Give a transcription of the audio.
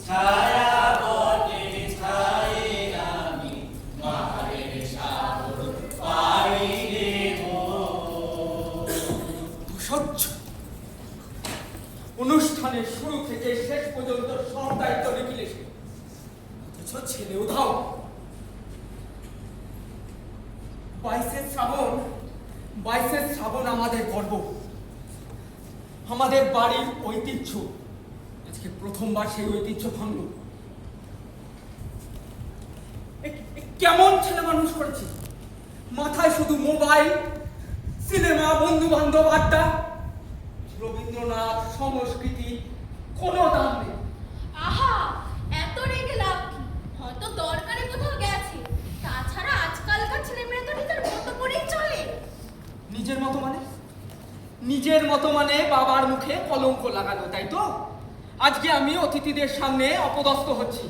ছায়াপথে ছাই আমি মায়ের সাগর পাড়ি দেব। অসহ্য! অনুষ্ঠানের শুরু থেকে শেষ পর্যন্ত সব দায়িত্ব নিখিলেশ, অথচ ছেলে উধাও। 22শে শ্রাবণ আমাদের গর্ব, আমাদের বাড়ির ঐতিহ্য। আজকে প্রথমবার সেই ঐতিহ্য ভাঙল। কেমন ছেলে মানুষ করেছি, মাথায় শুধু মোবাইল, সিনেমা, বন্ধু বান্ধব, আড্ডা। রবীন্দ্রনাথ, সংস্কৃতি কোনো দাম নেই। আহা, এত রেগে লাভ কি? হয়তো দরকারে কোথাও গেছে। তাছাড়া আজকালকার ছেলেমেয়েরা তো নিজের মতো করেই চলে। নিজের মতো মানে? নিজের মতো মানে বাবার মুখে কলঙ্ক লাগানো, তাই তো? আজকে আমি অতিথিদের সামনে অপদস্থ হচ্ছি।